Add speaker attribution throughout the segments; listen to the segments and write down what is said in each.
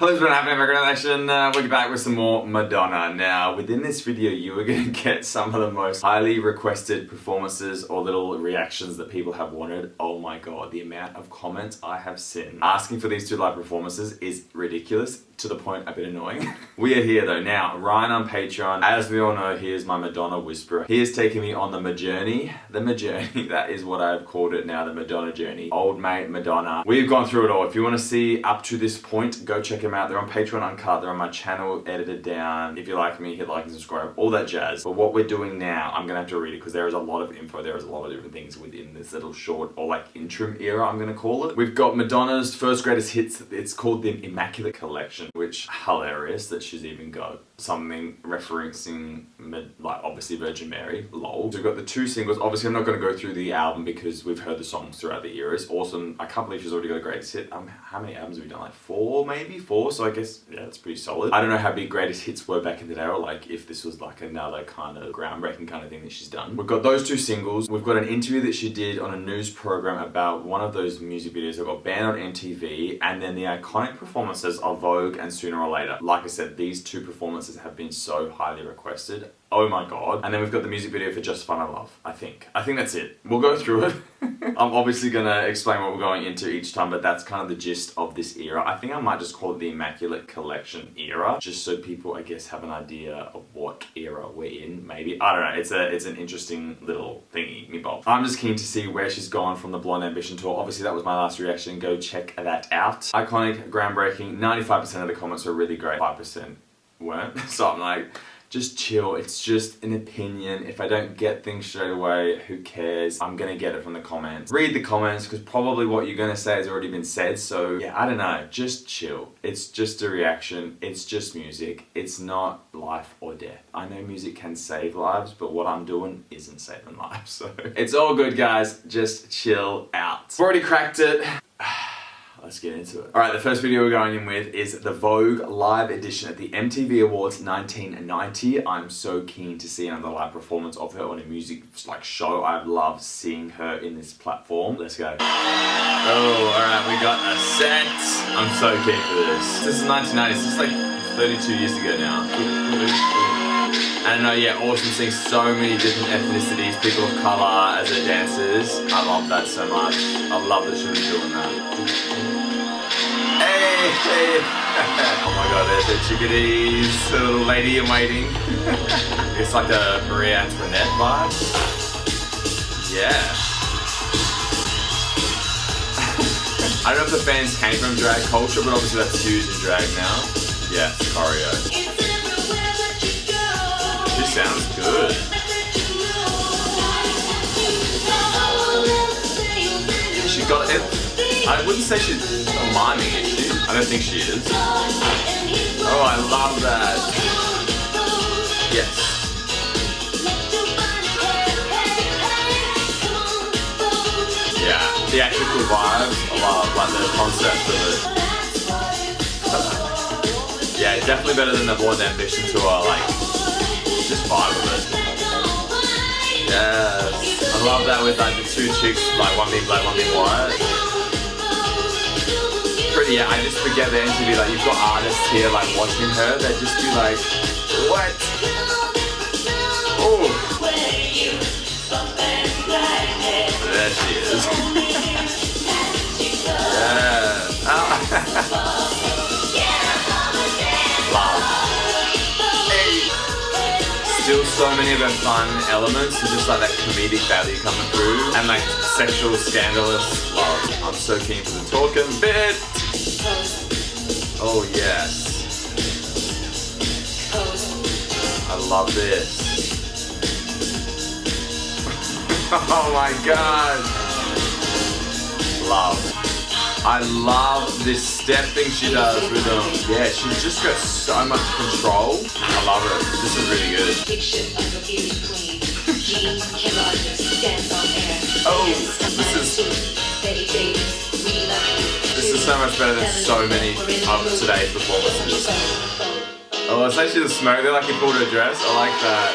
Speaker 1: Hello, what's been happening, Nation? We're back with some more Madonna. Now, within this video, you are going to get some of the most highly requested performances or little reactions that people have wanted. Oh my god, the amount of comments I have seen asking for these two live performances is ridiculous, to the point a bit annoying. We are here though. Now, Ryan on Patreon, as we all know, he is my Madonna whisperer. He is taking me on the Majourney. The Majourney, that is what I've called it now, the Madonna journey. Old mate Madonna. We've gone through it all. If you want to see up to this point, go check him out. They're on Patreon uncut, they're on my channel edited down. If you like me, hit like and subscribe, all that jazz. But what we're doing now, I'm gonna have to read it because there is a lot of info, there is a lot of different things within this little short or like interim era, I'm gonna call it. We've got Madonna's first greatest hits. It's called the Immaculate Collection, which hilarious that she's even got something referencing like obviously Virgin Mary, lol. So we've got the two singles. Obviously I'm not going to go through the album because we've heard the songs throughout the year. It's awesome. I can't believe she's already got a greatest hit. How many albums have we done? Like four, maybe? Four? So I guess, yeah, it's pretty solid. I don't know how big greatest hits were back in the day, or like if this was like another kind of groundbreaking kind of thing that she's done. We've got those two singles. We've got an interview that she did on a news program about one of those music videos that got banned on MTV, and then the iconic performances of Vogue and Sooner or Later. Like I said, these two performances have been so highly requested. Oh my god. And then we've got the music video for Just Fun and Love, I think. I think that's it. We'll go through it. I'm obviously gonna explain what we're going into each time, but that's kind of the gist of this era. I think I might just call it the Immaculate Collection era, just so people, I guess, have an idea of what era we're in, maybe. I don't know, it's an interesting little thingy, me bob. I'm just keen to see where she's gone from the Blonde Ambition tour. Obviously, that was my last reaction. Go check that out. Iconic, groundbreaking. 95% of the comments were really great. 5% weren't. So I'm like, just chill. It's just an opinion. If I don't get things straight away, who cares? I'm gonna get it from the comments. Read the comments, because probably what you're gonna say has already been said. So yeah, I don't know, just chill. It's just a reaction. It's just music. It's not life or death. I know music can save lives, but what I'm doing isn't saving lives. So it's all good, guys. Just chill out. I've already cracked it. Let's get into it. Alright, the first video we're going in with is the Vogue live edition at the MTV Awards 1990. I'm so keen to see another live performance of her on a music like show. I love seeing her in this platform. Let's go. Oh, alright, we got a set. I'm so keen for this. This is 1990, this is like 32 years ago now. And yeah, awesome seeing so many different ethnicities, people of colour as their dancers. I love that so much. I love that she was doing that. Hey! Oh my god, there's the chickadees, the little lady in waiting. It's like a Marie Antoinette vibe. Yeah. I don't know if the fans came from drag culture, but obviously that's huge in drag now. Yeah, choreo. This sounds good. She got it. I wouldn't say she's miming, is she? I don't think she is. Oh, I love that. Yes. Yeah, theatrical vibes. I love like the concept of it. Yeah, definitely better than the Blonde Ambition tour. Like, just vibe with it. Yes. I love that with like the two chicks, like one being black, one being white. Yeah, I just forget the MTV, like you've got artists here like watching her, they'd just be like, what? Oh! There she is. Yeah. Love. Hey. Still so many of her fun elements, and just like that comedic value coming through, and like sexual scandalous love. I'm so keen for the talking bit. Oh yes. I love this. Oh my god. Love. I love this step thing she does with them. Yeah, she's just got so much control. I love it. This is really good. Oh, this is so much better than so many of today's performances. Oh, it's actually the smoke there, like he pulled her dress. I like that.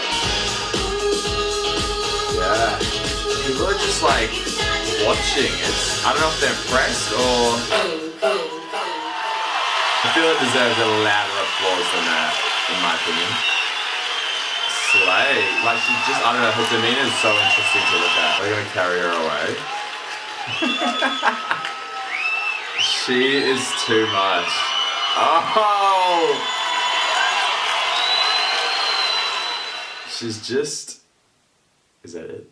Speaker 1: Yeah. People are just like watching. I don't know if they're impressed or feel it deserves a louder applause than that, in my opinion. Slay. Like, she just, I don't know, her demeanor is so interesting to look at. We're gonna carry her away. She is too much. Oh! She's just... Is that it?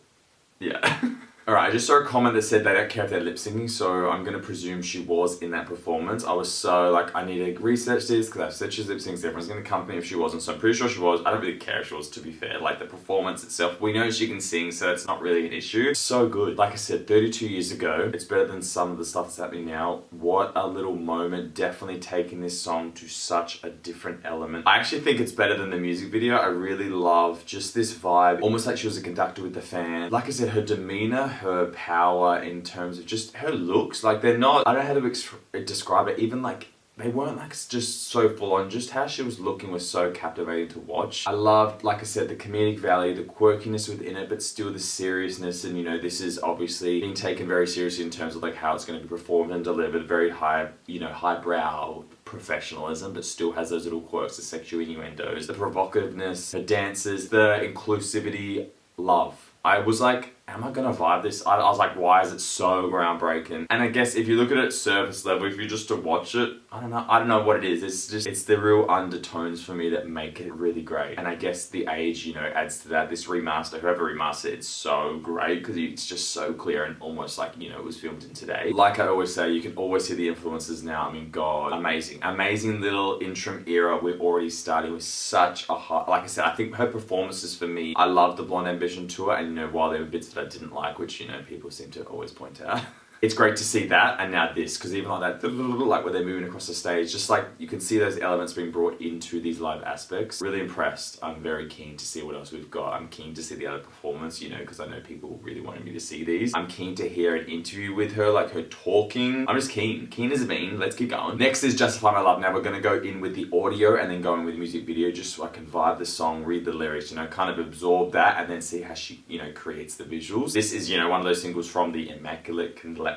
Speaker 1: Yeah. Alright, I just saw a comment that said they don't care if they're lip syncing, so I'm gonna presume she was in that performance. I was so like, I need to research this because I've said she's lip syncing, so everyone's gonna come for me if she wasn't, so I'm pretty sure she was. I don't really care if she was, to be fair. Like, the performance itself, we know she can sing, so it's not really an issue. So good. Like I said, 32 years ago, it's better than some of the stuff that's happening now. What a little moment, definitely taking this song to such a different element. I actually think it's better than the music video. I really love just this vibe, almost like she was a conductor with the fan. Like I said, her demeanor, her power in terms of just her looks, like they're not, I don't know how to describe it, even like they weren't like just so full on. Just how she was looking was so captivating to watch. I loved, like I said, the comedic value, the quirkiness within it, but still the seriousness. And you know, this is obviously being taken very seriously in terms of like how it's going to be performed and delivered. Very high, you know, highbrow professionalism, but still has those little quirks, the sexual innuendos, the provocativeness, her dances, the inclusivity. Love. I was like, am I gonna vibe this? I was like, why is it so groundbreaking? And I guess if you look at it surface level, if you just to watch it, I don't know what it is. It's the real undertones for me that make it really great. And I guess the age, you know, adds to that. This remaster, whoever remastered it's so great because it's just so clear and almost like, you know, it was filmed in today. Like I always say, you can always see the influences now. I mean, God, amazing little interim era. We're already starting with such a high, like I said, I think her performances for me, I love the Blonde Ambition tour, and you know, while there were bits that I didn't like, which, you know, people seem to always point out. It's great to see that, and now this, because even like that, like where they're moving across the stage, just like you can see those elements being brought into these live aspects. Really impressed. I'm very keen to see what else we've got. I'm keen to see the other performance, you know, because I know people really wanted me to see these. I'm keen to hear an interview with her, like her talking. I'm just keen as a bean. Let's keep going. Next is Justify My Love. Now we're going to go in with the audio and then go in with the music video, just so I can vibe the song, read the lyrics, you know, kind of absorb that, and then see how she, you know, creates the visuals. This is, you know, one of those singles from the Immaculate Concept.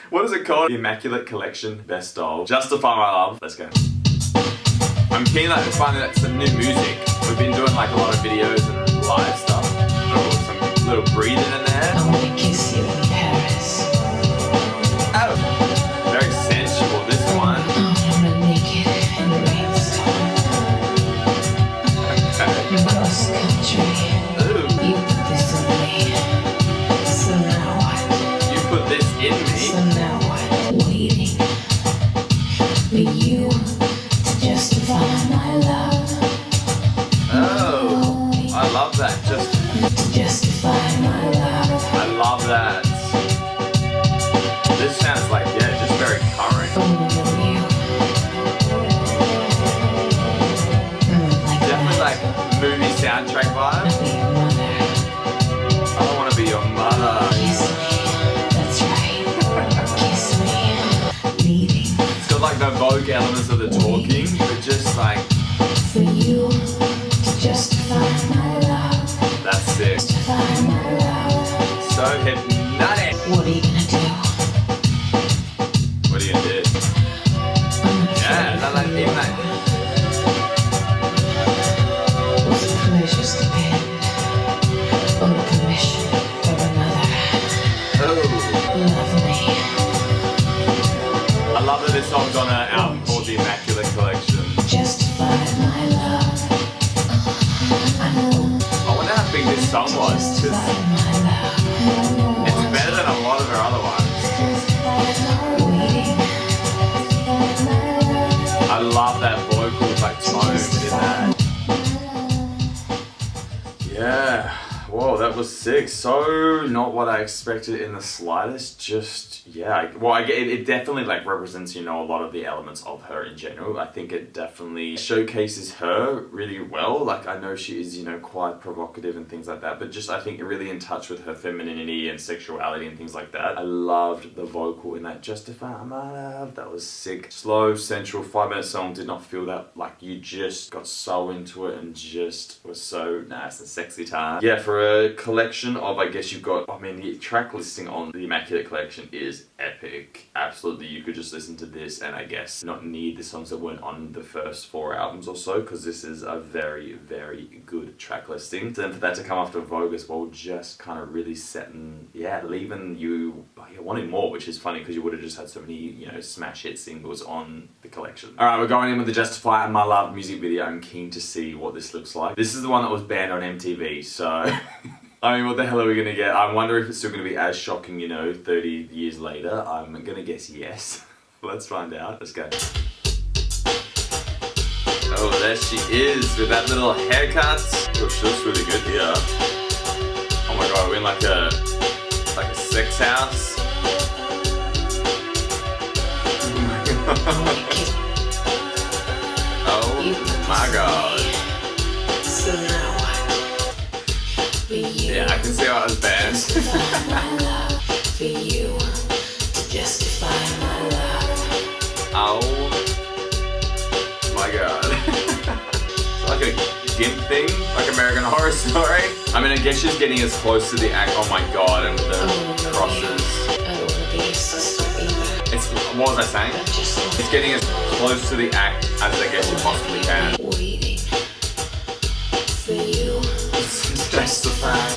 Speaker 1: What is it called? The Immaculate Collection Best of. Justify My Love. Let's go. I'm keen like to find out some new music. We've been doing like a lot of videos and live stuff. Oh, some little breathing in there.
Speaker 2: I wanna kiss you in Paris.
Speaker 1: Oh, very sensual this one.
Speaker 2: I wanna naked in the rainstorm. Cross country.
Speaker 1: Ooh.
Speaker 2: You put this on me. So now what?
Speaker 1: You put this in me.
Speaker 2: So now what? Waiting for you to justify my love.
Speaker 1: Oh, I love that.
Speaker 2: To justify my love.
Speaker 1: I love that. This sounds like, yeah, just very current.
Speaker 2: I wanna know you. Like
Speaker 1: Definitely
Speaker 2: that.
Speaker 1: like movie soundtrack vibe.
Speaker 2: Be your mother.
Speaker 1: I don't want to be your mother.
Speaker 2: Kiss me. That's right. Kiss me. Leading
Speaker 1: It's got like the Vogue elements of the talking, but just like,
Speaker 2: for you to justify my love.
Speaker 1: that's sick.
Speaker 2: Justify my love.
Speaker 1: So hypnotic.
Speaker 2: What are you gonna do?
Speaker 1: What are you gonna do? Yeah, that like, even like,
Speaker 2: Was pleasures dependent on the permission of another?
Speaker 1: oh.
Speaker 2: Love me.
Speaker 1: I love that this song's on an album called The Immaculate Collection.
Speaker 2: Justify my love.
Speaker 1: I wonder how big this song was,
Speaker 2: Justify
Speaker 1: because
Speaker 2: my love.
Speaker 1: it's better than a lot of her other ones.
Speaker 2: Waiting.
Speaker 1: I love that vocal like tone in that. Yeah, whoa, that was sick. So not what I expected in the slightest. Just, yeah, well, I get it, it definitely like represents, you know, a lot of the elements of her in general. I think it definitely showcases her really well. Like, I know she is, you know, quite provocative and things like that, but just I think really in touch with her femininity and sexuality and things like that. I loved the vocal in that Justify My Love. That was sick. Slow, sensual, 5-minute song. Did not feel that like you just got so into it and just was so nice and sexy time. Yeah, for a collection of, I guess you've got, I mean, the track listing on the Immaculate Collection is epic. Absolutely, you could just listen to this and I guess not need the songs that weren't on the first 4 albums or so, because this is a very, very good track listing. So then for that to come after Vogue as well, just kind of really setting, leaving you wanting more, which is funny because you would have just had so many, you know, smash hit singles on the collection. Alright, we're going in with the Justify and My Love music video. I'm keen to see what this looks like. This is the one that was banned on MTV, so I mean, what the hell are we gonna get? I wonder if it's still gonna be as shocking, you know, 30 years later. I'm gonna guess yes. Let's find out. Let's go. Oh, there she is with that little haircut. Oh, she looks really good here. Oh my god, we're in like a sex house. Oh my god.
Speaker 2: So now what?
Speaker 1: Yeah, I can see how it was banned.
Speaker 2: My love for you to justify my love.
Speaker 1: Oh my god. It's like a gimp thing, like American Horror Story. I mean, I guess she's getting as close to the act. Oh my god, and with the crosses. What was I saying? It's getting as close to the act as I guess you possibly can.
Speaker 2: Waiting for you.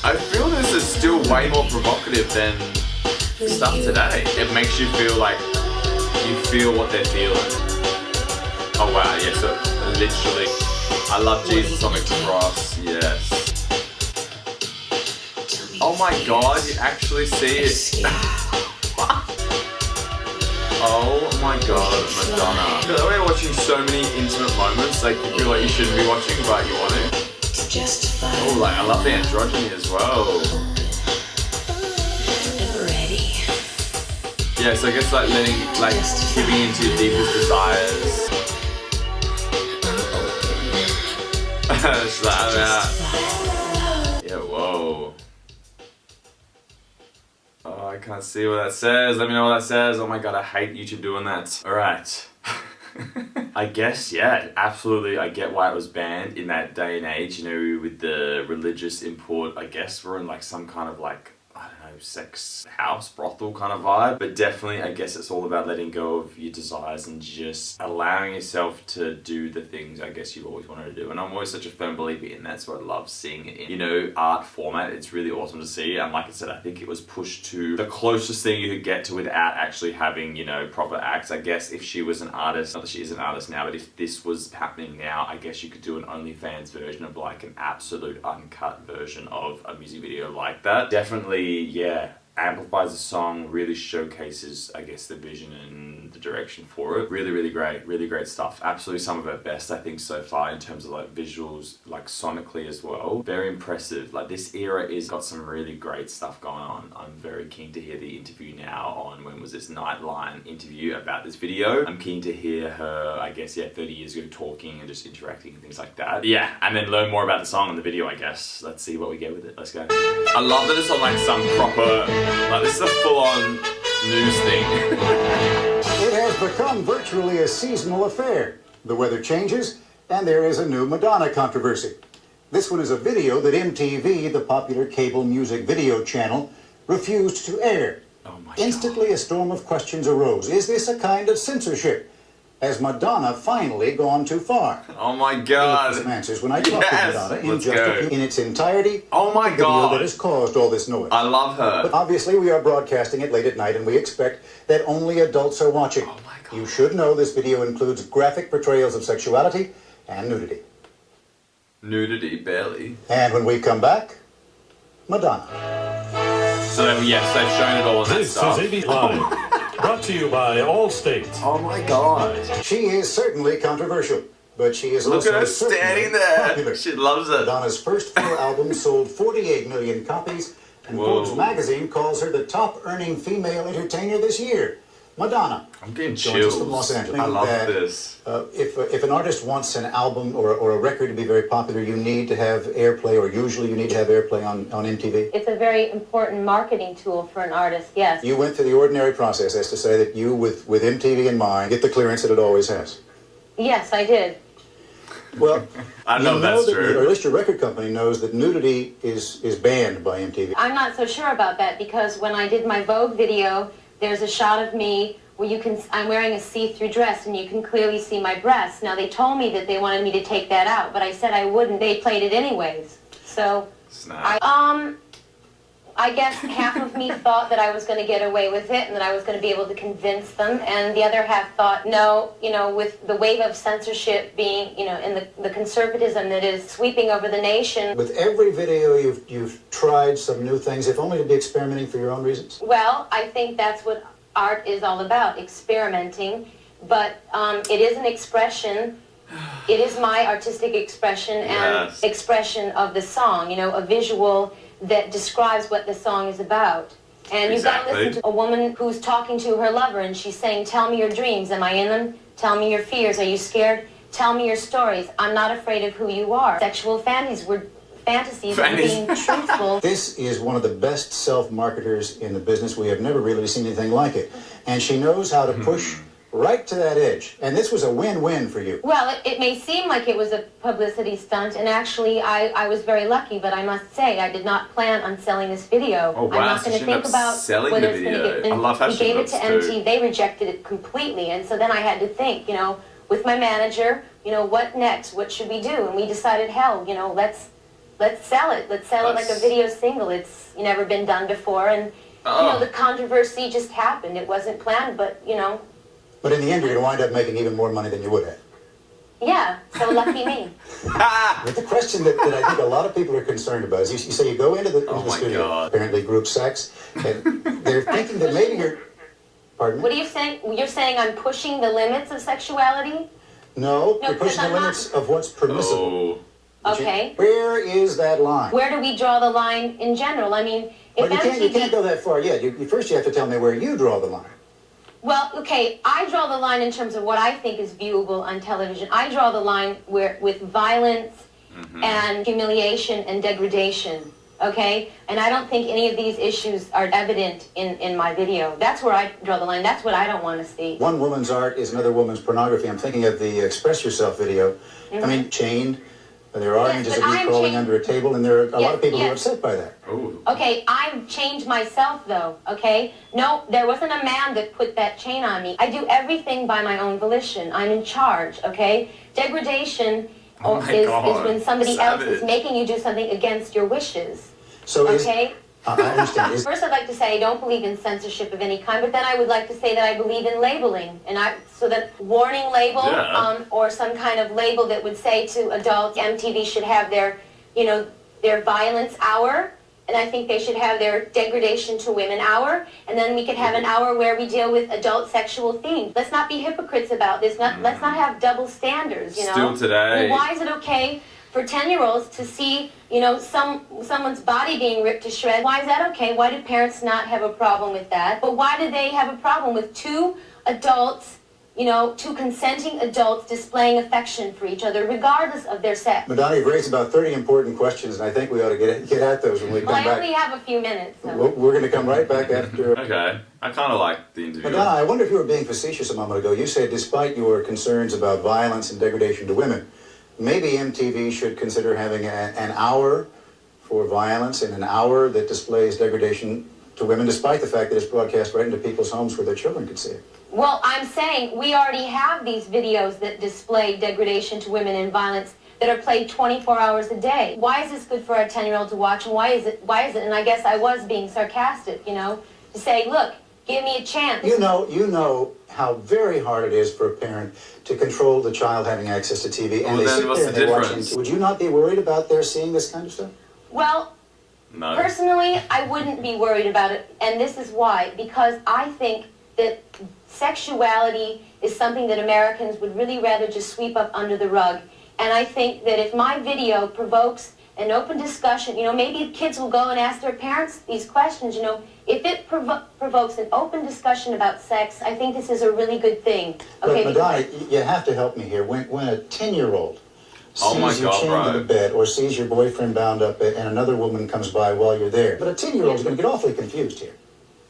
Speaker 1: I feel this is still way more provocative than stuff today. It makes you feel like you feel what they're feeling. Oh wow, yeah, so literally, I love Jesus on the cross, yes. Oh my god, you actually see it. Oh my god, Madonna. I feel like we're watching so many intimate moments, like you feel like you shouldn't be watching, but you want to. Oh, like I love the androgyny as well. Yeah, so I guess like giving into your deepest desires. She's like, yeah, whoa. Oh, I can't see what that says. Let me know what that says. Oh my god, I hate YouTube doing that. Alright. I guess, yeah, absolutely. I get why it was banned in that day and age, you know, with the religious import. I guess we're in like some kind of like, I don't know, sex house, brothel kind of vibe. But definitely, I guess it's all about letting go of your desires and just allowing yourself to do the things I guess you've always wanted to do. And I'm always such a firm believer in that, so I love seeing it in, you know, art format. It's really awesome to see. And like I said, I think it was pushed to the closest thing you could get to without actually having, you know, proper acts. I guess if she was an artist, not that she is an artist now, but if this was happening now, I guess you could do an OnlyFans version of like an absolute uncut version of a music video like that. Definitely, yeah, amplifies the song, really showcases, I guess, the vision and the direction for it. Really great stuff. Absolutely some of her best, I think, so far in terms of like visuals, like sonically as well. Very impressive. Like this era is got some really great stuff going on. I'm very keen to hear the interview now on, when was this, Nightline Interview about this video. I'm keen to hear her, I guess, yeah, 30 years ago talking and just interacting and things like that. Yeah, and then learn more about the song and the video, I guess. Let's see what we get with it. Let's go. I love that it's on like some proper, like this is a full-on news thing.
Speaker 3: It has become virtually a seasonal affair. The weather changes, and there is a new Madonna controversy. This one is a video that MTV, the popular cable music video channel, refused to air.
Speaker 1: Oh my
Speaker 3: Instantly,
Speaker 1: God.
Speaker 3: a storm of questions arose. Is this a kind of censorship? Has Madonna finally gone too far?
Speaker 1: Oh my
Speaker 3: We'll look
Speaker 1: god.
Speaker 3: for some answers when I talk to Madonna in
Speaker 1: Let's
Speaker 3: just
Speaker 1: go.
Speaker 3: in its entirety.
Speaker 1: Oh my
Speaker 3: the video
Speaker 1: god.
Speaker 3: that has caused all this noise.
Speaker 1: I love her.
Speaker 3: But obviously, we are broadcasting it late at night, and we expect that only adults are watching.
Speaker 1: Oh my god.
Speaker 3: You should know this video includes graphic portrayals of sexuality and nudity.
Speaker 1: Nudity, barely.
Speaker 3: And when we come back, Madonna.
Speaker 1: So yes, they've shown it all in that
Speaker 4: This
Speaker 1: stuff.
Speaker 4: is ABC Live, brought to you by Allstate.
Speaker 1: Oh my god.
Speaker 3: She is certainly controversial, but she is
Speaker 1: Look
Speaker 3: also
Speaker 1: at her
Speaker 3: certainly
Speaker 1: standing there.
Speaker 3: popular.
Speaker 1: She loves it.
Speaker 3: Madonna's first 4 albums sold 48 million copies, and
Speaker 1: Whoa.
Speaker 3: Forbes magazine calls her the top-earning female entertainer this year. Madonna.
Speaker 1: I'm getting
Speaker 3: joins us
Speaker 1: chills.
Speaker 3: from Los Angeles.
Speaker 1: I love
Speaker 3: That,
Speaker 1: this.
Speaker 3: If an artist wants an album or a record to be very popular, you need to have airplay, or usually you need to have airplay on MTV.
Speaker 5: It's a very important marketing tool for an artist, yes.
Speaker 3: You went through the ordinary process, as to say that you, with MTV in mind, get the clearance that it always has.
Speaker 5: Yes, I did.
Speaker 3: Well,
Speaker 1: I know
Speaker 3: you
Speaker 1: that's
Speaker 3: that,
Speaker 1: true.
Speaker 3: or at least your record company knows that nudity is banned by MTV.
Speaker 5: I'm not so sure about that because when I did my Vogue video, there's a shot of me where I'm wearing a see-through dress and you can clearly see my breasts. Now they told me that they wanted me to take that out, but I said I wouldn't. They played it anyways. So,
Speaker 1: Snap.
Speaker 5: I guess half of me thought that I was going to get away with it and that I was going to be able to convince them, and the other half thought, no, with the wave of censorship being, and the conservatism that is sweeping over the nation.
Speaker 3: With every video you've tried some new things, if only to be experimenting for your own reasons?
Speaker 5: Well, I think that's what art is all about, experimenting, but it is an expression. It is my artistic expression and expression of the song, a visual that describes what the song is about. And you've got to listen to a woman who's talking to her lover and she's saying, tell me your dreams, am I in them? Tell me your fears, are you scared? Tell me your stories, I'm not afraid of who you are. Sexual fantasies and being truthful.
Speaker 3: This is one of the best self-marketers in the business. We have never really seen anything like it. And she knows how to push right to that edge. And this was a win-win for you.
Speaker 5: Well, it may seem like it was a publicity stunt, and actually I was very lucky, but I must say I did not plan on selling this video.
Speaker 1: Oh, wow.
Speaker 5: I'm not going to think about whether it's going to get...
Speaker 1: I love how
Speaker 5: we
Speaker 1: she
Speaker 5: gave it
Speaker 1: looks
Speaker 5: to MTV, they rejected it completely, and so then I had to think, with my manager, what next? What should we do? And we decided, hell, let's sell it. Let's sell it like a video single. It's never been done before, and the controversy just happened. It wasn't planned, but
Speaker 3: But in the end, you're going to wind up making even more money than you would have.
Speaker 5: Yeah, so lucky me.
Speaker 3: But the question that I think a lot of people are concerned about is you say you go into the studio, apparently group sex, and they're thinking that maybe you're... Pardon me?
Speaker 5: What are you saying? You're saying I'm pushing the limits of sexuality?
Speaker 3: No, you're pushing the limits of what's permissible.
Speaker 5: Okay.
Speaker 3: Where is that line?
Speaker 5: Where do we draw the line in general? I mean, if
Speaker 3: you can't go that far yet. First you have to tell me where you draw the line.
Speaker 5: Well, okay, I draw the line in terms of what I think is viewable on television. I draw the line with violence and humiliation and degradation, okay? And I don't think any of these issues are evident in my video. That's where I draw the line. That's what I don't want to see.
Speaker 3: One woman's art is another woman's pornography. I'm thinking of the Express Yourself video. I mean, chained. There are images of you crawling under a table, and there are a lot of people who are upset by that.
Speaker 1: Ooh.
Speaker 5: Okay, I've changed myself, though, okay? No, there wasn't a man that put that chain on me. I do everything by my own volition. I'm in charge, okay? Degradation is when somebody else is making you do something against your wishes,
Speaker 3: so
Speaker 5: okay?
Speaker 3: I understand.
Speaker 5: First, I'd like to say I don't believe in censorship of any kind, but then I would like to say that I believe in labeling, so that warning label or some kind of label that would say to adults, MTV should have their violence hour, and I think they should have their degradation to women hour, and then we could have an hour where we deal with adult sexual themes. Let's not be hypocrites about this. Let's not have double standards.
Speaker 1: Still today.
Speaker 5: Why is it okay for 10-year-olds to see, someone's body being ripped to shreds? Why is that okay? Why do parents not have a problem with that? But why do they have a problem with two adults, two consenting adults displaying affection for each other, regardless of their sex?
Speaker 3: Madonna, you've raised about 30 important questions, and I think we ought to get at those when we come back.
Speaker 5: Well, I only have a few minutes. So.
Speaker 3: We're going to come right back after...
Speaker 1: Okay. I kind of like the interview.
Speaker 3: Madonna, I wonder if you were being facetious a moment ago. You said despite your concerns about violence and degradation to women, maybe MTV should consider having an hour for violence and an hour that displays degradation to women, despite the fact that it's broadcast right into people's homes where their children can see it.
Speaker 5: Well, I'm saying we already have these videos that display degradation to women and violence that are played 24 hours a day. Why is this good for our 10-year-old to watch, and why is it? And I guess I was being sarcastic, to say, look, give me a chance. You
Speaker 3: know how very hard it is for a parent to control the child having access to TV, and they sit there and they watch TV. Would you not be worried about their seeing this kind of stuff?
Speaker 5: Well,
Speaker 1: no.
Speaker 5: Personally, I wouldn't be worried about it, and this is why. Because I think that sexuality is something that Americans would really rather just sweep up under the rug. And I think that if my video provokes an open discussion, maybe kids will go and ask their parents these questions, if it provokes an open discussion about sex, I think this is a really good thing. Okay,
Speaker 3: but Madonna, you have to help me here. When a 10-year-old sees you chained to the bed or sees your boyfriend bound up and another woman comes by while you're there, but a 10-year-old is going to get awfully confused here.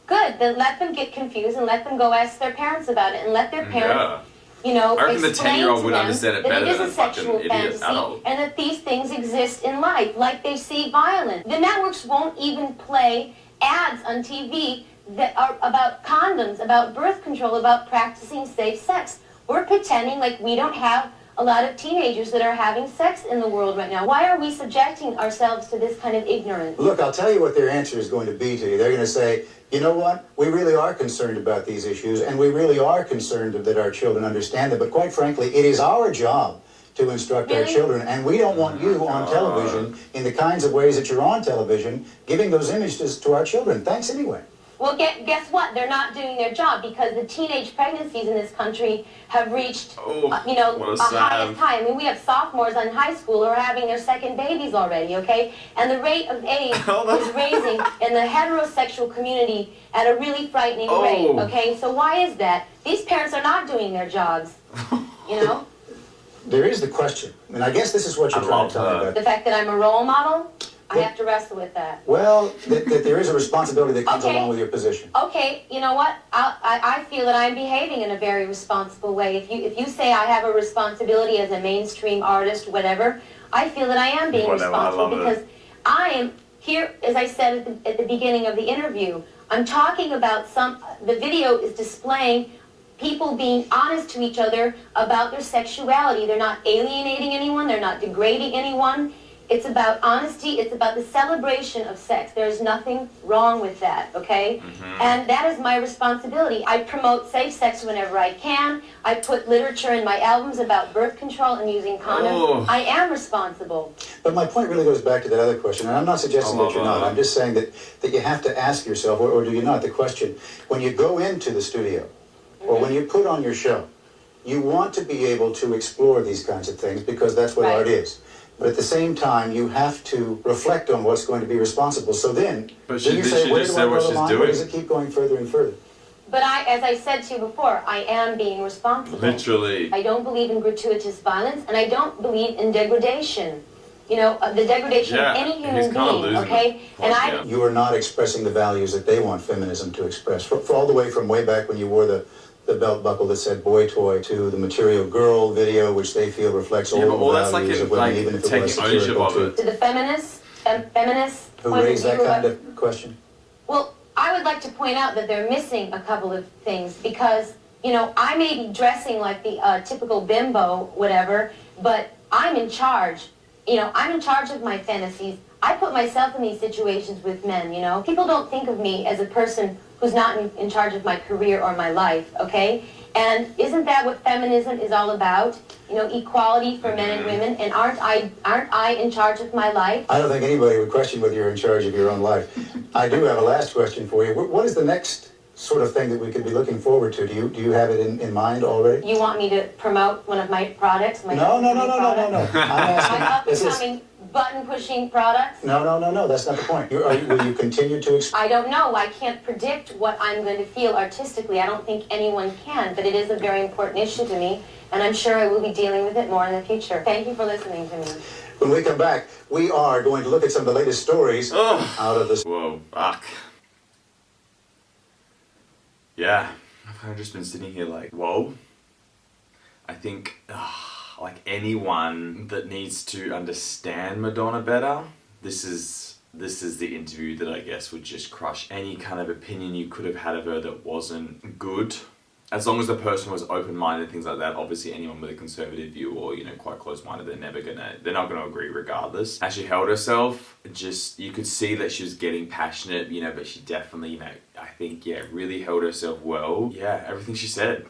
Speaker 5: Good, then let them get confused and let them go ask their parents about it and let their parents you know,
Speaker 1: I reckon the
Speaker 5: explain
Speaker 1: 10-year-old
Speaker 5: to
Speaker 1: would
Speaker 5: them
Speaker 1: understand it
Speaker 5: that
Speaker 1: better
Speaker 5: it is
Speaker 1: than
Speaker 5: a
Speaker 1: a fucking
Speaker 5: sexual
Speaker 1: idiot
Speaker 5: fantasy
Speaker 1: adult.
Speaker 5: and that these things exist in life, like they see violence. The networks won't even play ads on TV that are about condoms, about birth control, about practicing safe sex. We're pretending like we don't have a lot of teenagers that are having sex in the world right now. Why are we subjecting ourselves to this kind of ignorance?
Speaker 3: Look, I'll tell you what their answer is going to be to you. They're going to say, you know what? We really are concerned about these issues, and we really are concerned that our children understand them. But quite frankly, it is our job to instruct our
Speaker 5: Really?
Speaker 3: children, and we don't want you on television in the kinds of ways that you're on television, giving those images to our children. Thanks anyway.
Speaker 5: Well, guess what? They're not doing their job because the teenage pregnancies in this country have reached, you know,
Speaker 1: what a
Speaker 5: a
Speaker 1: sad.
Speaker 5: highest high. I mean, we have sophomores in high school who are having their second babies already, okay? And the rate of AIDS is raising in the heterosexual community at a really frightening rate, okay? So why is that? These parents are not doing their jobs, you know?
Speaker 3: There is the question, and I guess this is what you're trying to tell me about.
Speaker 5: The fact that I'm a role model, I have to wrestle with that.
Speaker 3: Well, that there is a responsibility that comes
Speaker 5: Okay.
Speaker 3: along with your position.
Speaker 5: Okay, you know what? I feel that I'm behaving in a very responsible way. If you say I have a responsibility as a mainstream artist, whatever, I feel that I am being
Speaker 1: Whatever, I
Speaker 5: responsible
Speaker 1: love it.
Speaker 5: because I am here, as I said at the beginning of the interview, I'm talking about the video is displaying people being honest to each other about their sexuality. They're not alienating anyone, they're not degrading anyone. It's about honesty. It's about the celebration of sex. There's nothing wrong with that, okay? And that is my responsibility. I promote safe sex whenever I can. I put literature in my albums about birth control and using condoms. I am responsible.
Speaker 3: But my point really goes back to that other question, and I'm not suggesting that you're not. I'm just saying that you have to ask yourself, or do you not, the question, when you go into the studio, or when you put on your show, you want to be able to explore these kinds of things because that's what art is. But at the same time, you have to reflect on what's going to be responsible. So then,
Speaker 1: But
Speaker 3: do you
Speaker 1: she
Speaker 3: say, where
Speaker 1: just
Speaker 3: do
Speaker 1: said
Speaker 3: I
Speaker 1: what
Speaker 3: draw the
Speaker 1: she's
Speaker 3: line, or
Speaker 1: doing.
Speaker 3: does it keep going further and further?
Speaker 5: But as I said to you before, I am being responsible.
Speaker 1: Literally.
Speaker 5: I don't believe in gratuitous violence, and I don't believe in degradation. You know, the degradation of any human
Speaker 1: he's kinda
Speaker 5: being,
Speaker 1: losing
Speaker 5: okay?
Speaker 1: the
Speaker 5: And
Speaker 1: point,
Speaker 5: I,
Speaker 1: yeah.
Speaker 3: You are not expressing the values that they want feminism to express. For all the way from way back when you wore the belt buckle that said boy toy to the Material Girl video, which they feel reflects all
Speaker 1: but all
Speaker 3: the
Speaker 1: that's like
Speaker 3: values
Speaker 1: in,
Speaker 3: of women,
Speaker 1: like,
Speaker 3: even if it
Speaker 1: taking
Speaker 3: was
Speaker 1: ownership
Speaker 3: satirical
Speaker 1: of
Speaker 3: too.
Speaker 1: it.
Speaker 5: to the feminists
Speaker 3: Who
Speaker 5: point of
Speaker 3: raised that
Speaker 5: view
Speaker 3: kind of question?
Speaker 5: Well, I would like to point out that they're missing a couple of things because, you know, I may be dressing like the typical bimbo, whatever, but I'm in charge. You know, I'm in charge of my fantasies. I put myself in these situations with men, you know. People don't think of me as a person who's not in charge of my career or my life, okay? And isn't that what feminism is all about? You know, equality for men and women. And aren't I in charge of my life?
Speaker 3: I don't think anybody would question whether you're in charge of your own life. I do have a last question for you. What is the next sort of thing that we could be looking forward to? Do you have it in mind already?
Speaker 5: You want me to promote one of my products? My
Speaker 3: No.
Speaker 5: upcoming
Speaker 3: I'm
Speaker 5: product?
Speaker 3: asking.
Speaker 5: My
Speaker 3: This is,
Speaker 5: upcoming button-pushing products?
Speaker 3: no. That's not the point. Will you continue to?
Speaker 5: I don't know. I can't predict what I'm going to feel artistically. I don't think anyone can, but it is a very important issue to me, and I'm sure I will be dealing with it more in the future. Thank you for listening to me.
Speaker 3: When we come back, we are going to look at some of the latest stories out of this.
Speaker 1: Whoa, fuck. Yeah, I've kind of just been sitting here like, whoa. I think, like anyone that needs to understand Madonna better, this is the interview that I guess would just crush any kind of opinion you could have had of her that wasn't good. As long as the person was open-minded and things like that, obviously anyone with a conservative view or, you know, quite close-minded, they're not gonna agree regardless. As she held herself, just, you could see that she was getting passionate, you know, but she definitely, you know, I think, yeah, really held herself well. Yeah, everything she said.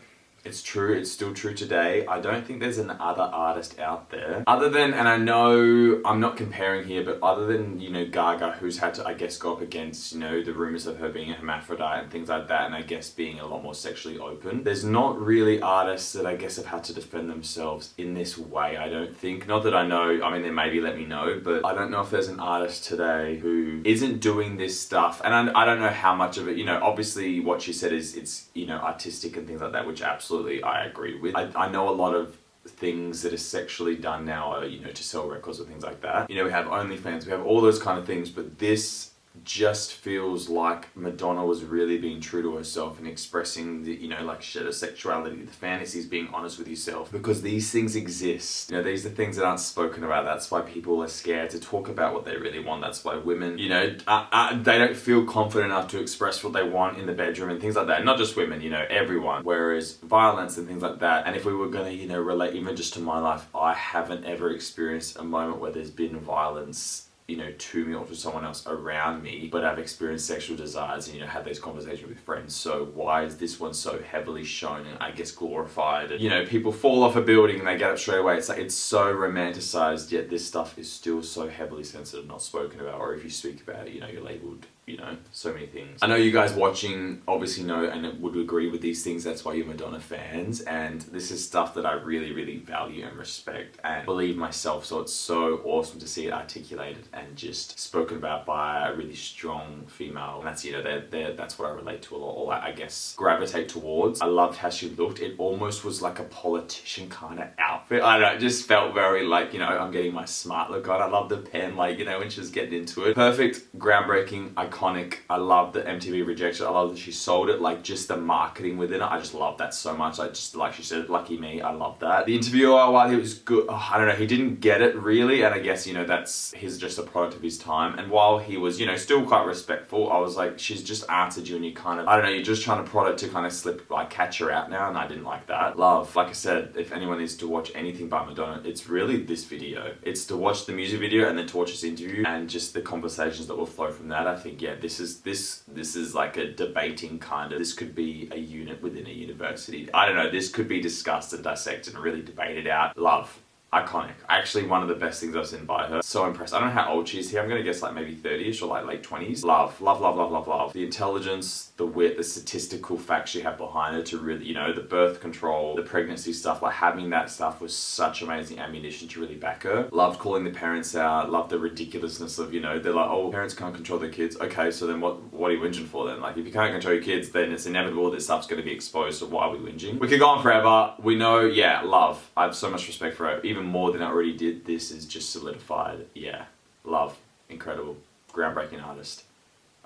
Speaker 1: It's true, it's still true today. I don't think there's another artist out there. Other than, and I know I'm not comparing here, but other than, you know, Gaga, who's had to, I guess, go up against, you know, the rumors of her being a hermaphrodite and things like that, and I guess being a lot more sexually open. There's not really artists that I guess have had to defend themselves in this way, I don't think. Not that I know, I mean, they maybe let me know, but I don't know if there's an artist today who isn't doing this stuff. And I don't know how much of it, you know, obviously what she said is it's, you know, artistic and things like that, which absolutely I agree with. I know a lot of things that are sexually done now are, you know, to sell records and things like that. You know, we have OnlyFans, we have all those kind of things, but this just feels like Madonna was really being true to herself and expressing the, you know, like her sexuality, the fantasies, being honest with yourself, because these things exist. You know, these are things that aren't spoken about. That's why people are scared to talk about what they really want. That's why women, you know, they don't feel confident enough to express what they want in the bedroom and things like that. Not just women, you know, everyone. Whereas violence and things like that, and if we were gonna, you know, relate even just to my life, I haven't ever experienced a moment where there's been violence, you know, to me or to someone else around me, but I've experienced sexual desires and, you know, had those conversations with friends. So why is this one so heavily shown and I guess glorified? And, you know, people fall off a building and they get up straight away. It's like, it's so romanticized, yet this stuff is still so heavily sensitive, not spoken about, or if you speak about it, you know, you're labeled, you know, so many things. I know you guys watching obviously know and would agree with these things. That's why you're Madonna fans. And this is stuff that I really, really value and respect and believe myself. So it's so awesome to see it articulated and just spoken about by a really strong female. And that's, you know, that's what I relate to a lot, or I guess gravitate towards. I loved how she looked. It almost was like a politician kind of outfit. I don't know, it just felt very like, you know, I'm getting my smart look on. I love the pen, like, you know, when she was getting into it. Perfect, groundbreaking, iconic. I love the MTV rejection. I love that she sold it, like just the marketing within it. I just love that so much. I just, like she said, lucky me, I love that. The interviewer, while he was good, I don't know, he didn't get it really, and I guess, you know, that's just a product of his time. And while he was, you know, still quite respectful, I was like, she's just answered you and you kind of, I don't know, you're just trying to prod it to kind of slip, like catch her out now, and I didn't like that. Love, like I said, if anyone needs to watch anything by Madonna, it's really this video. It's to watch the music video and then to watch this interview and just the conversations that will flow from that. I think, yeah, this is like a debating kind of, this could be a unit within a university. I don't know, this could be discussed and dissected and really debated out. Love. Iconic. Actually, one of the best things I've seen by her. So impressed. I don't know how old she is here. I'm gonna guess like maybe 30ish or like late 20s. Love, love, love, love, love, love. The intelligence, the wit, the statistical facts she had behind her to really, you know, the birth control, the pregnancy stuff, like having that stuff was such amazing ammunition to really back her. Loved calling the parents out. Loved the ridiculousness of, you know, they're like, oh, parents can't control their kids. Okay, so then what are you whinging for then? Like, if you can't control your kids, then it's inevitable that stuff's gonna be exposed, so why are we whinging? We could go on forever. We know, yeah, love. I have so much respect for her, even more than I already did. This is just solidified. Yeah, love, incredible, groundbreaking artist,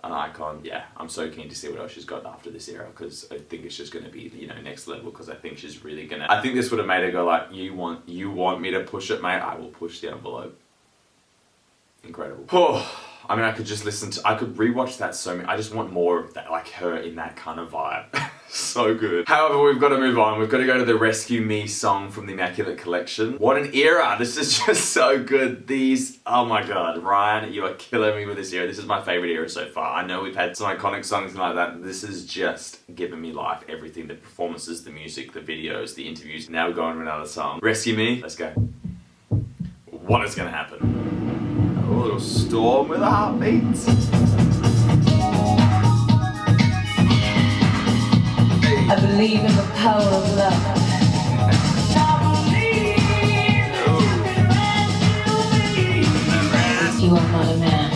Speaker 1: an icon. Yeah, I'm so keen to see what else she's got after this era, because I think it's just going to be, you know, next level, because I think she's really gonna, I think this would have made her go like, you want me to push it, mate? I will push the envelope. Incredible. Oh, I mean, I could just I could rewatch that so many. I just want more of that, like her in that kind of vibe. So good. However, we've got to move on. We've got to go to the Rescue Me song from the Immaculate Collection. What an era. This is just so good. These, oh my God, Ryan, you are killing me with this era. This is my favorite era so far. I know we've had some iconic songs and like that. This is just giving me life. Everything, the performances, the music, the videos, the interviews. Now we're going to another song. Rescue Me, let's go. What is gonna happen? A little storm with a heartbeat.
Speaker 2: I believe in the power of love. You are not a man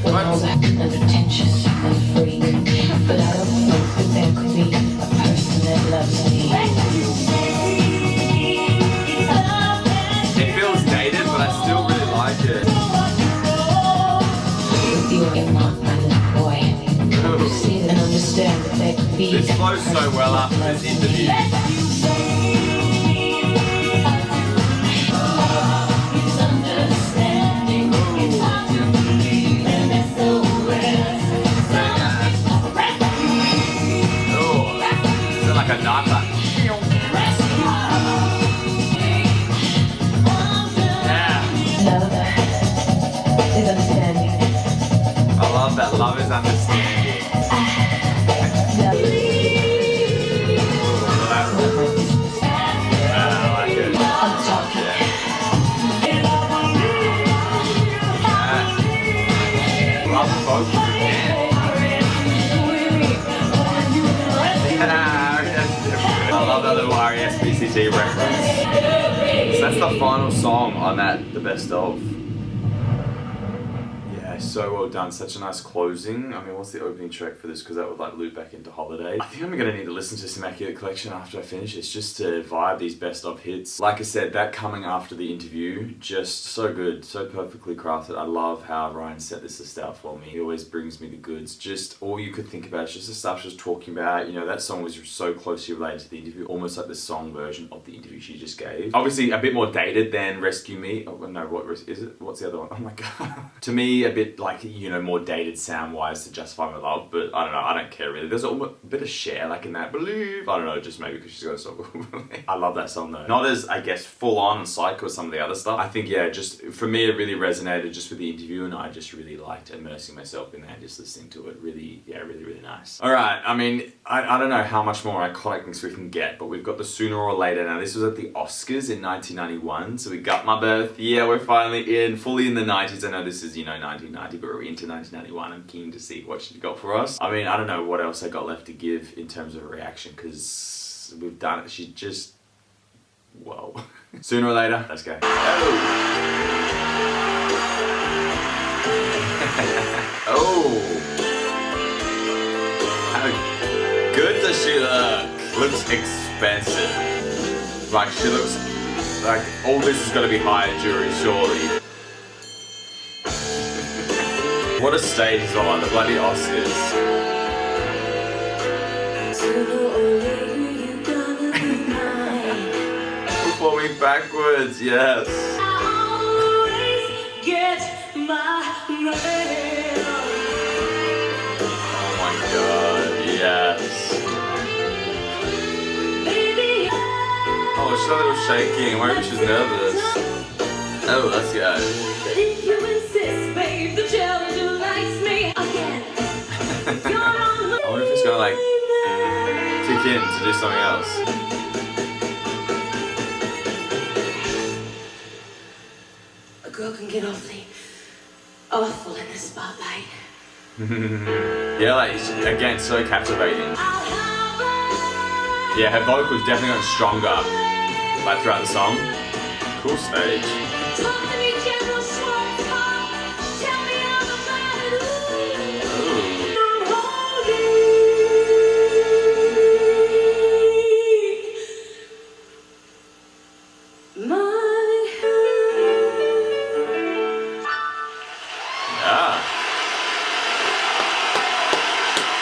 Speaker 2: with all that and attention and free, but I don't think that there could be a person that loves me.
Speaker 1: It feels dated, but I still really like it.
Speaker 2: With you, you're not my little boy. You see and understand that there could be.
Speaker 1: This flows so well after this interview. Like a knife.
Speaker 2: Love is understanding.
Speaker 1: I love that. Love is understanding. I like it. Yeah. Love Vogue again. I love that little RESPCT reference. So that's the final song on that, the best of. Yeah, so well done. Such a nice closing. I mean, what's the opening track for this? Because that would like loop back into Holiday. I think I'm gonna need to listen to some Immaculate Collection after I finish. It's just to vibe these best of hits. Like I said, that coming after the interview, just so good, so perfectly crafted. I love how Ryan set this out for me. He always brings me the goods. Just all you could think about is just the stuff she was talking about. You know, that song was so closely related to the interview, almost like the song version of the interview she just gave. Obviously, a bit more dated than Rescue Me. Oh, no, what is it? What's the other one? Oh my god. To me, a bit like, you know, more dated sound-wise to Justify My Love, but I don't know, I don't care really. There's a bit of Cher like in that Believe. I don't know, just maybe because she's got a song. I love that song though. Not as, I guess, full-on and psycho as some of the other stuff. I think, yeah, just for me it really resonated just with the interview, and I just really liked immersing myself in there and just listening to it. Really, yeah, really, really nice. Alright, I mean, I don't know how much more iconic things we can get, but we've got the Sooner or Later. Now this was at the Oscars in 1991, so we got my birth. Yeah, we're finally in, fully in the 90s. I know this is, you know, 1990, but we're into 1991. I'm keen to see what she's got for us. I mean, I don't know what else I got left to give in terms of a reaction, because we've done it. She just, whoa. Sooner or Later, let's go. Oh. How good does she look? Looks expensive. Like, she looks like all this is gonna be higher jewelry, surely. What a stage is on, the bloody Oscars. Performing backwards, yes. Oh my god, yes. Oh, she's a little shaking. I wonder if she's nervous. Oh, let's go. I wonder if it's gonna like kick in to do something else.
Speaker 2: A girl can get awful in the spotlight.
Speaker 1: Yeah, like, again, so captivating. Yeah, her vocals definitely got stronger, like, throughout the song. Cool stage.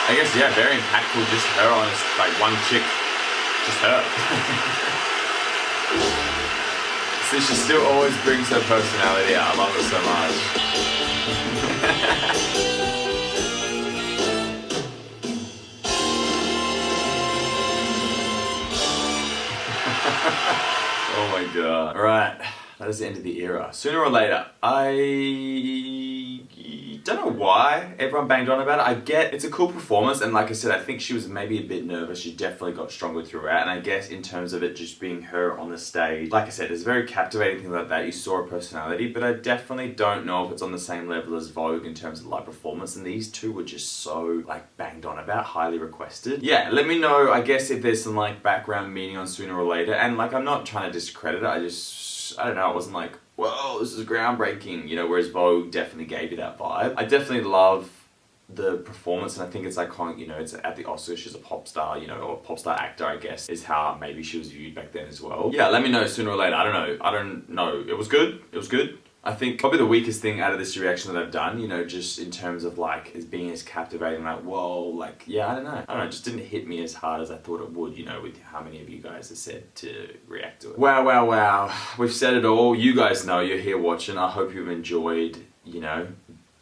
Speaker 1: I guess, yeah, very impactful, just her on like one chick, just her. So she still always brings her personality out. I love her so much. Oh my god. Alright, that is the end of the era. Sooner or Later, I don't know why everyone banged on about it. I get it's a cool performance, and like I said, I think she was maybe a bit nervous. She definitely got stronger throughout, and I guess in terms of it just being her on the stage, like I said, it's a very captivating thing like that. You saw her personality, but I definitely don't know if it's on the same level as Vogue in terms of live performance, and these two were just so like banged on about, highly requested. Yeah, let me know, I guess, if there's some like background meaning on Sooner or Later, and like I'm not trying to discredit it, I don't know, it wasn't like, whoa, this is groundbreaking, you know, whereas Vogue definitely gave you that vibe. I definitely love the performance, and I think it's iconic, you know, it's at the Oscars, she's a pop star, you know, or a pop star actor, I guess, is how maybe she was viewed back then as well. Yeah, let me know Sooner or Later, I don't know, it was good. I think probably the weakest thing out of this reaction that I've done, you know, just in terms of like, as being as captivating, like, whoa, like, yeah, I don't know, it just didn't hit me as hard as I thought it would, you know, with how many of you guys have said to react to it. Wow, we've said it all. You guys know, you're here watching. I hope you've enjoyed, you know,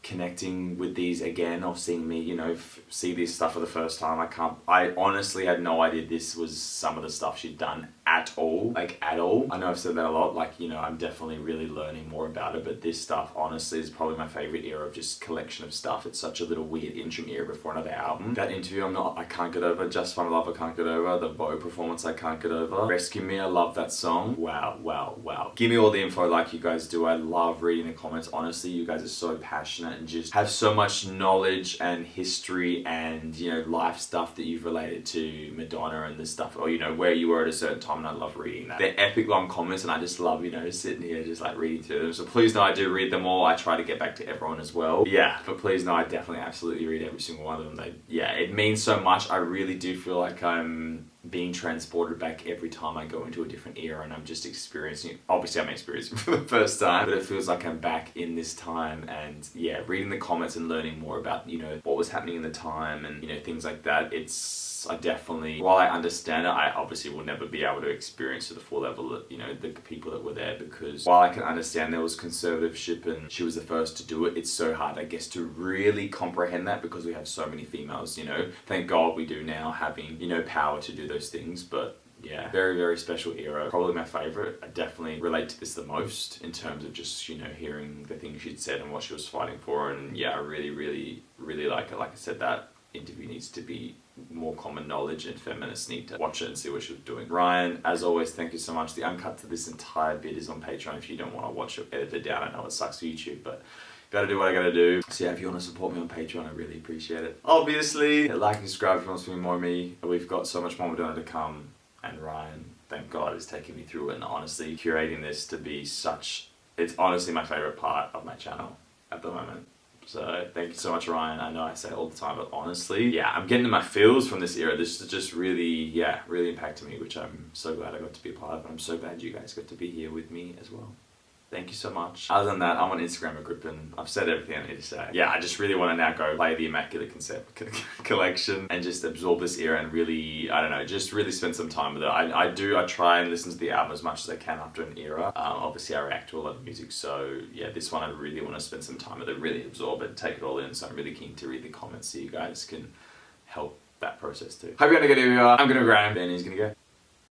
Speaker 1: connecting with these again, or seeing me, you know, see this stuff for the first time. I honestly had no idea this was some of the stuff she'd done at all. I know I've said that a lot, like, you know, I'm definitely really learning more about it, but this stuff honestly is probably my favorite era of just collection of stuff. It's such a little weird interim era before another album. That interview I can't get over. Just Fun Love I can't get over. The Vogue performance I can't get over. Rescue Me, I love that song. Wow, Give me all the info like you guys do. I love reading the comments. Honestly, you guys are so passionate and just have so much knowledge and history and, you know, life stuff that you've related to Madonna and this stuff, or, you know, where you were at a certain time, and I love reading that. They're epic long comments, and I just love, you know, sitting here just like reading through them. So please know I do read them all. I try to get back to everyone as well. Yeah, but please know I definitely absolutely read every single one of them. Yeah, it means so much. I really do feel like I'm being transported back every time I go into a different era, and I'm just experiencing, obviously I'm experiencing for the first time, but it feels like I'm back in this time. And yeah, reading the comments and learning more about, you know, what was happening in the time and, you know, things like that. I definitely, while I understand it, I obviously will never be able to experience to the full level that, you know, the people that were there, because while I can understand there was conservatorship and she was the first to do it, it's so hard, I guess, to really comprehend that, because we have so many females, you know, thank God we do now, having, you know, power to do those things. But yeah, very, very special era. Probably my favorite. I definitely relate to this the most in terms of just, you know, hearing the things she'd said and what she was fighting for. And yeah, I really, really, really like it. Like I said, that interview needs to be more common knowledge, and feminists need to watch it and see what she was doing. Ryan, as always, thank you so much. The uncut to this entire bit is on Patreon if you don't want to watch it edited down. I know it sucks for YouTube, but gotta do what I gotta do. So yeah, if you want to support me on Patreon, I really appreciate it. Obviously, like and subscribe if you want to see more of me. We've got so much more Madonna to come, and Ryan, thank God, is taking me through it, and honestly, curating this to be such, it's honestly my favorite part of my channel at the moment. So thank you so much, Ryan. I know I say it all the time, but honestly, yeah, I'm getting to my feels from this era. This is just really, yeah, really impacted me, which I'm so glad I got to be a part of, and I'm so glad you guys got to be here with me as well. Thank you so much. Other than that, I'm on Instagram at Grippin. I've said everything I need to say. Yeah, I just really want to now go play the Immaculate Concept collection and just absorb this era and really, I don't know, just really spend some time with it. I try and listen to the album as much as I can after an era. Obviously I react to a lot of music, so yeah, this one I really want to spend some time with it, really absorb it, take it all in. So I'm really keen to read the comments so you guys can help that process too. Hope you're gonna go to, I'm gonna grab, and he's gonna go.